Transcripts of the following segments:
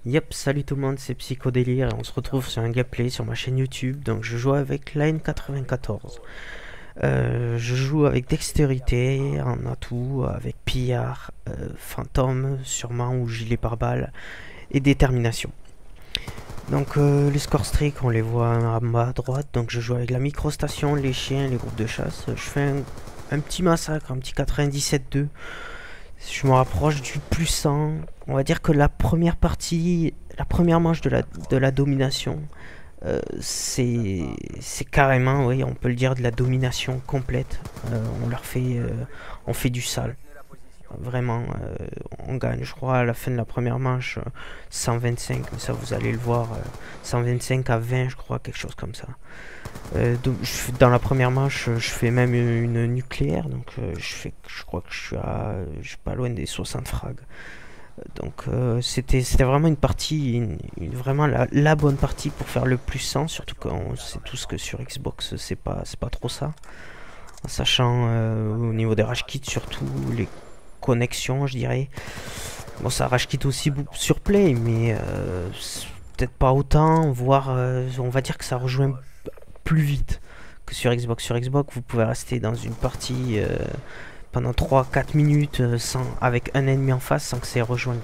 Yep, salut tout le monde, c'est Psychodélire et on se retrouve sur un gameplay sur ma chaîne YouTube. Donc je joue avec la N94. Je joue avec dextérité, en atout, avec pillard, fantôme sûrement ou gilet pare-balles et détermination. Donc les score streaks on les voit en bas à droite. Donc je joue avec la microstation, les chiens, les groupes de chasse. Je fais un petit massacre, un petit 97-2. Je me rapproche du plus 100. On va dire que la première partie, la première manche de la domination, c'est carrément, oui, on peut le dire, de la domination complète. On fait du sale. Vraiment, on gagne, je crois, à la fin de la première manche, 125, mais ça vous allez le voir, 125 à 20, je crois, quelque chose comme ça. Donc, dans la première manche, je fais même une nucléaire, donc je crois que je suis pas loin des 60 frags. Donc c'était vraiment une partie, vraiment la bonne partie pour faire le plus 100, surtout qu'on sait tous que sur Xbox c'est pas trop ça. En sachant au niveau des rage kits, surtout les connexions, je dirais. Bon, ça rage kit aussi sur Play, mais peut-être pas autant, voire on va dire que ça rejoint plus vite que sur Xbox. Sur Xbox, vous pouvez rester dans une partie pendant 3-4 minutes avec un ennemi en face sans que ça rejoigne,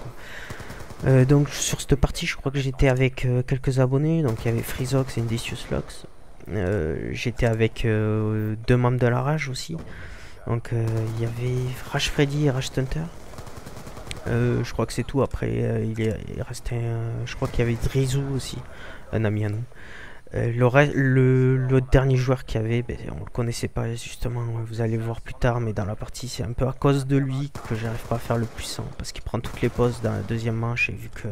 quoi. Donc sur cette partie, je crois que j'étais avec quelques abonnés. Donc il y avait Freezox et Indicious Lux. J'étais avec 2 membres de la Rage aussi. Donc il y avait Rage Freddy et Rage Stunter. Je crois que c'est tout. Après il restait je crois qu'il y avait Drizou aussi, un ami à nous. Le dernier joueur qu'il y avait, ben, on le connaissait pas justement, vous allez voir plus tard, mais dans la partie c'est un peu à cause de lui que j'arrive pas à faire le puissant, parce qu'il prend toutes les pauses dans la deuxième manche, et vu que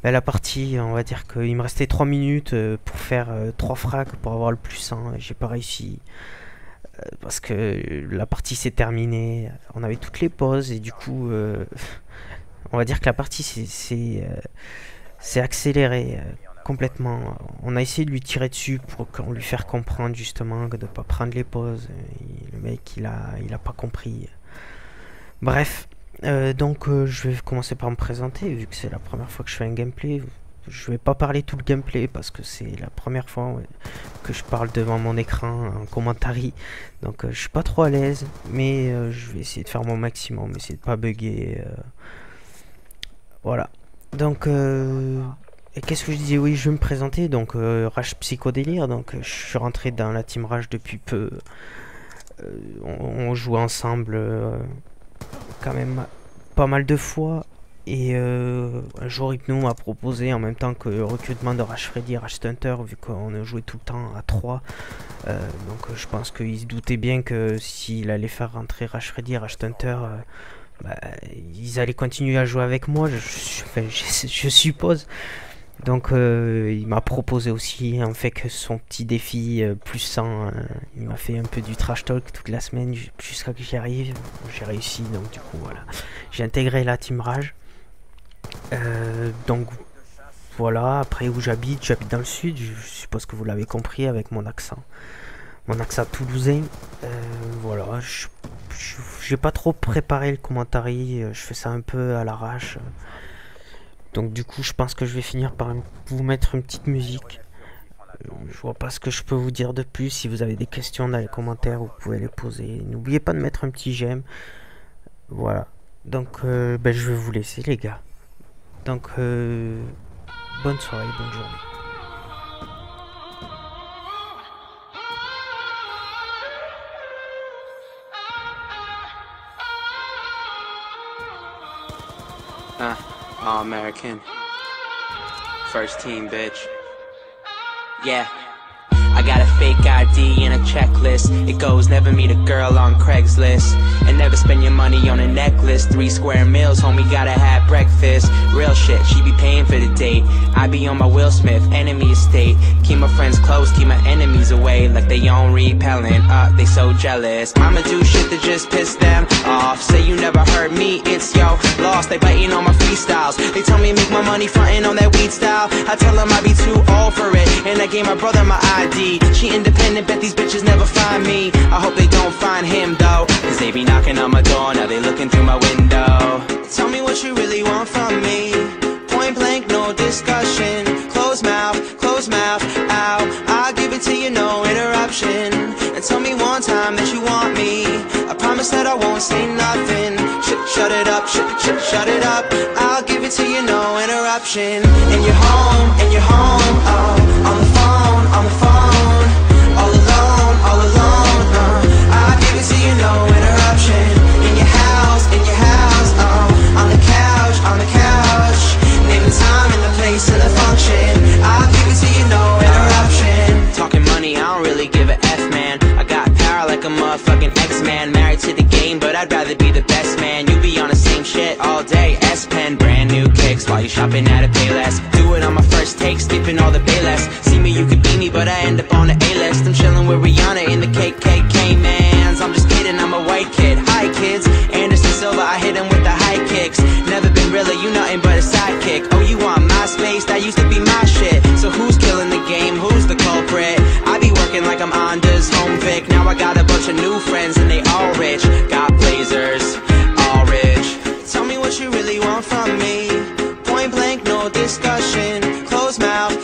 ben, la partie, on va dire qu'il me restait 3 minutes pour faire 3 frags pour avoir le puissant, et j'ai pas réussi, parce que la partie s'est terminée, on avait toutes les pauses, et du coup on va dire que la partie c'est accéléré. Complètement. On a essayé de lui tirer dessus pour lui faire comprendre justement de ne pas prendre les pauses. Le mec il a pas compris. Bref, donc je vais commencer par me présenter vu que c'est la première fois que je fais un gameplay. Je vais pas parler tout le gameplay parce que c'est la première fois que je parle devant mon écran en commentaire. Donc je suis pas trop à l'aise, mais je vais essayer de faire mon maximum, essayer de pas bugger. Voilà. Donc et qu'est-ce que je disais? Oui, je vais me présenter. Donc Rage Psychodélire. Donc je suis rentré dans la team Rage depuis peu. On joue ensemble quand même pas mal de fois. Et un jour Hypno m'a proposé en même temps que le recrutement de Rage Freddy et Rage Stunter, vu qu'on a joué tout le temps à 3. Donc je pense qu'il se doutait bien que s'il allait faire rentrer Rage Freddy et Rage Stunter, bah, ils allaient continuer à jouer avec moi, je suppose. Donc il m'a proposé aussi, en fait, que son petit défi plus 100, il m'a fait un peu du trash talk toute la semaine jusqu'à que j'y arrive. J'ai réussi, donc du coup voilà, j'ai intégré la team Rage. Donc voilà, après où j'habite dans le sud, je suppose que vous l'avez compris avec mon accent toulousain. Voilà, j'ai pas trop préparé le commentaire, je fais ça un peu à l'arrache. Donc du coup je pense que je vais finir par vous mettre une petite musique. Je vois pas ce que je peux vous dire de plus. Si vous avez des questions dans les commentaires, vous pouvez les poser. N'oubliez pas de mettre un petit j'aime. Voilà. Donc ben, je vais vous laisser les gars. Donc bonne soirée, bonne journée. All American. First team, bitch. Yeah. I got a fake ID and a checklist. It goes never meet a girl on Craigslist, and never spend your money on a necklace. 3 square meals, homie, gotta have breakfast. Real shit, she be paying for the date. I be on my Will Smith, enemy estate. Keep my friends close, keep my enemies away. Like they on repellent, they so jealous. I'ma do shit that just piss them off. Say you never heard me, it's yo lost. They biting on my freestyles. They tell me make my money frontin' on that weed style. I tell them I be too old for it, and I gave my brother my ID. She independent, bet these bitches never find me. I hope they don't find him though, cause they be knocking on my door, now they looking through my window. Tell me what you really want from me. Point blank discussion. Close mouth, ow. I'll give it to you, no interruption. And tell me one time that you want me. I promise that I won't say nothing. Shut it up, shut it up. I'll give it to you, no interruption. And you're home, oh. On the phone, all alone, I'll give it to you, no interruption. In your house, oh. On the couch, name the time and the place and the function. I'll give it to you, no interruption. Talking money, I don't really give a F, man. I got power like a motherfucking X-Man. Married to the game, but I'd rather be the best man. You be on the same shit all day. S-Pen, brand new kicks while you shopping at a Payless. Do it on my first take, skipping all the Payless. See me, you could be me, but I end up on the A-list. I'm chilling with Rihanna in the KKK mans. I'm just kidding, I'm a white kid. Hi kids, Anderson Silva, I hit him with the high kicks. Never been really, you nothing but a sidekick. Oh, you want my space? That used to be my shit. So who's killing the game? Who's the culprit? I be working like I'm Onda's home Vic. Now I got a bunch of new friends and they all rich. Got blazers, all rich. Tell me what you really want from me. Point blank, no discussion. Close mouth,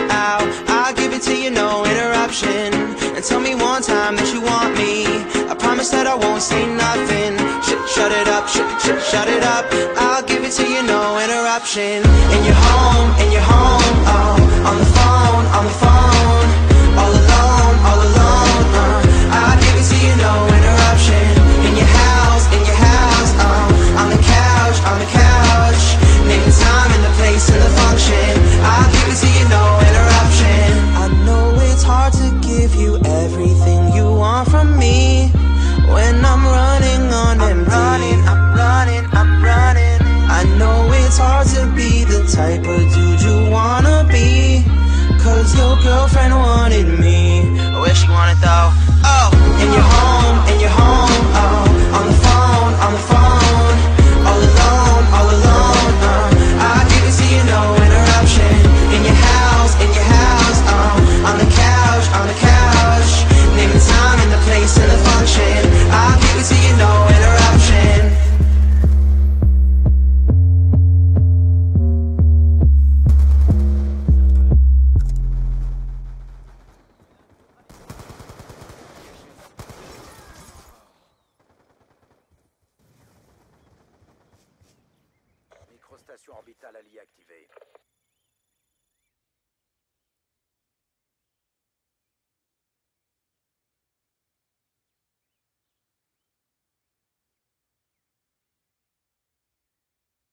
ow. I'll give it to you, no interruption. And tell me one time that you want me. I promise that I won't say nothing. Shut it up, shut it up. I'll give it to you, no interruption. And you're home, oh. On the phone, all alone, I'll give it to you, no interruption. In your house, oh. On the couch, name the time and the place and the function. I'll give it to you, no interruption. I know it's hard to give you everything you want from me when I'm running on empty. I'm running. I know it's hard to be the type of dude you wanna be, 'cause your girlfriend wanted me. Where she wanted though? Oh, and you're home, oh. On the phone, all alone, I'll give it to you, no interruption. In your house, oh. On the couch, name the time and the place and the function. I'll give it to you, no interruption. Microstation orbitale alliée activée.